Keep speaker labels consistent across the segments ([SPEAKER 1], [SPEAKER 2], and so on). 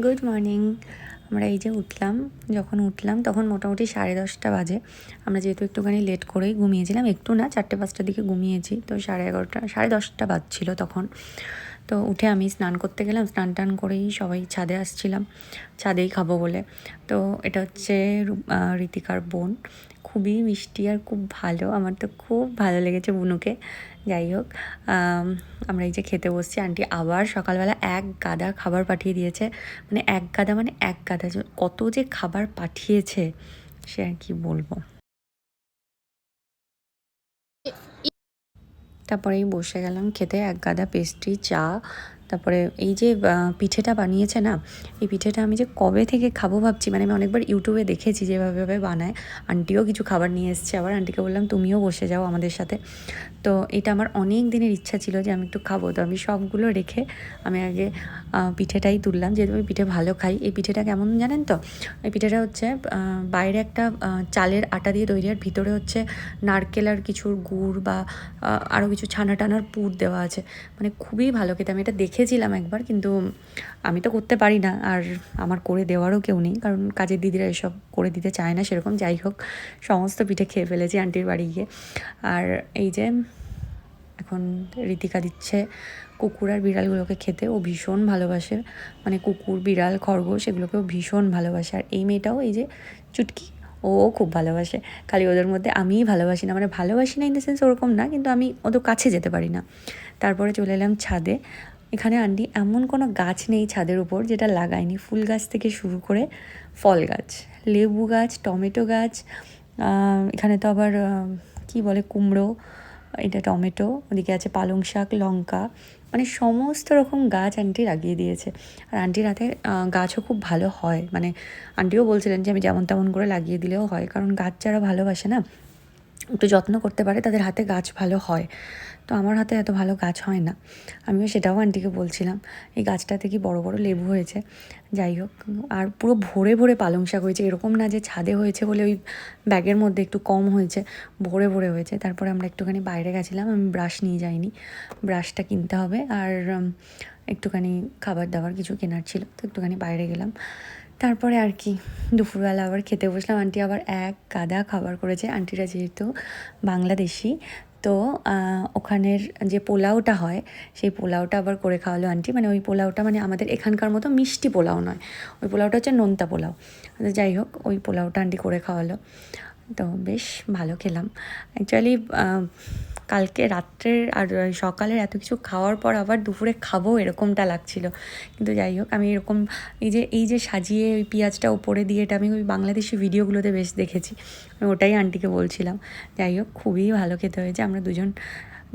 [SPEAKER 1] Good morning. আমরা এই যে যখন উঠলাম তখন মোটামুটি 10:30 বাজে। আমরা যেহেতু একটুখানি লেট করেই ঘুমিয়েছিলাম, একটু না 4-5টার দিকে ঘুমিয়েছি, তো 11:30 10:30 বাজছিল তখন। তো উঠে আমি স্নান করতে গেলাম, স্নান টান করেই সবাই ছাদে আসছিলাম, ছাদেই খাবো বলে। তো এটা হচ্ছে ঋতিকার বোন, খুবই মিষ্টি আর খুব ভালো, আমার তো খুব ভালো লেগেছে বুনুকে। যাই হোক, আমরা এই যে খেতে বসছি। আন্টি আবার সকালবেলা এক গাদা খাবার পাঠিয়ে দিয়েছে, মানে এক গাদা কত যে খাবার পাঠিয়েছে সে আর কি বলবো। তারপরেই বসে গেলাম খেতে, এক গাদা পেস্ট্রি, চা। তারপরে এই যে পিঠেটা বানিয়েছে না, এই পিঠেটা আমি যে কবে থেকে খাবো ভাবছি। মানে আমি অনেকবার ইউটিউবে দেখেছি যেভাবে বানায়। আন্টিও কিছু খাবার নিয়ে এসছে, আবার আন্টিকে বললাম তুমিও বসে যাও আমাদের সাথে। তো এটা আমার অনেক দিনের ইচ্ছা ছিল যে আমি একটু খাবো, তো আমি সবগুলো রেখে আমি আগে পিঠেটাই তুললাম, যেহেতু আমি পিঠে ভালো খাই। এই পিঠেটা কেমন জানেন তো? এই পিঠেটা হচ্ছে বাইরে একটা চালের আটা দিয়ে তৈরি, আর ভিতরে হচ্ছে নারকেল আর কিছুর গুড় বা আরও কিছু ছানা টানার পুর দেওয়া আছে। মানে খুবই ভালো খেতে। আমি এটা দেখেছিলাম একবার, কিন্তু আমি তো করতে পারি না, আর আমার করে দেওয়ারও কেউ নেই, কারণ কাজের দিদিরা এসব করে দিতে চায় না সেরকম। যাই হোক, সমস্ত পিঠে খেয়ে ফেলেছি আন্টির বাড়ি গিয়ে। আর এই যে এখন ঋতিকা দিচ্ছে কুকুর আর বিড়ালগুলোকে খেতে। ও ভীষণ ভালোবাসে, মানে কুকুর, বিড়াল, খরগোশ এগুলোকেও ভীষণ ভালোবাসে। আর এই মেয়েটাও, এই যে চুটকি, ও খুব ভালোবাসে। খালি ওদের মধ্যে আমিই ভালোবাসি না, মানে ভালোবাসি না ইন দ্য সেন্স ওরকম না, কিন্তু আমি ওদের কাছে যেতে পারি না। তারপরে চলে এলাম ছাদে। এখানে আন্টি এমন কোনো গাছ নেই ছাদের উপর যেটা লাগায়নি, ফুল গাছ থেকে শুরু করে ফল গাছ, লেবু গাছ, টমেটো গাছ, এখানে তো আবার কি বলে, কুমড়ো, এটা টমেটো, ওদিকে আছে পালং শাক, লঙ্কা, মানে সমস্ত রকম গাছ আন্টি লাগিয়ে দিয়েছে। আর আন্টির হাতে গাছও খুব ভালো হয়, মানে আন্টিও বলছিলেন যে আমি যেমন তেমন করে লাগিয়ে দিলেও হয়, কারণ গাছ যারা ভালোবাসে না, একটু যত্ন করতে পারে, তাদের হাতে গাছ ভালো হয়। তো আমার হাতে এত ভালো গাছ হয় না। আমিও সেটাও আন্টিকে বলছিলাম, এই গাছটাতে কি বড় বড় লেবু হয়েছে। যাই হোক, আর পুরো ভরে ভরে পালং শাক হয়েছে, এরকম না যে ছাদে হয়েছে বলে ওই ব্যাগের মধ্যে একটু কম হয়েছে, ভরে ভরে হয়েছে। তারপরে আমরা একটুখানি বাইরে গেছিলাম, আমি ব্রাশ নিয়ে যাইনি, ব্রাশটা কিনতে হবে। আর একটুখানি খাবার দাবার কিছু কেনার ছিল, তো একটুখানি বাইরে গেলাম। তারপরে আর কি দুপুরবেলা আবার খেতে বসলাম। আন্টি আবার এক গাদা খাবার করেছে। আন্টিরা যেহেতু বাংলাদেশি, তো ওখানের যে পোলাওটা হয়, সেই পোলাওটা আবার করে খাওয়ালো আন্টি। মানে ওই পোলাওটা মানে আমাদের এখানকার মতো মিষ্টি পোলাও নয়, ওই পোলাওটা হচ্ছে নোনতা পোলাও। তো যাই হোক, ওই পোলাওটা আন্টি করে খাওয়ালো, তো বেশ ভালো খেলাম। অ্যাকচুয়ালি কালকে রাত্রের আর সকালের এত কিছু খাওয়ার পর আবার দুপুরে খাবো এরকমটা লাগছিল, কিন্তু যাই হোক, আমি এরকম এই যে সাজিয়ে ওই পেঁয়াজটা উপরে দিয়ে, এটা আমি ওই বাংলাদেশি ভিডিওগুলোতে বেশ দেখেছি, আমি ওটাই আন্টিকে বলছিলাম। যাই হোক, খুবই ভালো খেতে হয়েছে। আমরা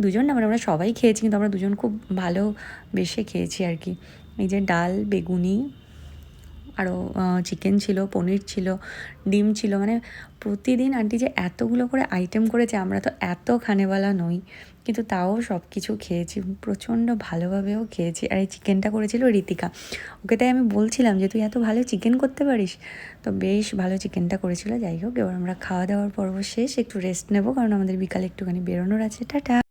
[SPEAKER 1] দুজন না, মানে আমরা সবাই খেয়েছি, কিন্তু আমরা দুজন খুব ভালোবেসে খেয়েছি আর কি। এই যে ডাল, বেগুনি, আরও চিকেন ছিল, পনির ছিল, ডিম ছিল, মানে প্রতিদিন আন্টি যে এতগুলো করে আইটেম করেছে, আমরা তো এত খানেওয়ালা নই, কিন্তু তাও সব কিছু খেয়েছি, প্রচণ্ড ভালোভাবেও খেয়েছি। আর এই চিকেনটা করেছিল ঋতিকা, ওকে তাই আমি বলছিলাম যে তুই এত ভালো চিকেন করতে পারিস, তো বেশ ভালো চিকেনটা করেছিল। যাই হোক, এবার আমরা খাওয়া দাওয়ার পর্ব শেষ, একটু রেস্ট নেবো, কারণ আমাদের বিকালে একটুখানি বেরোনোর আছে। টাটা।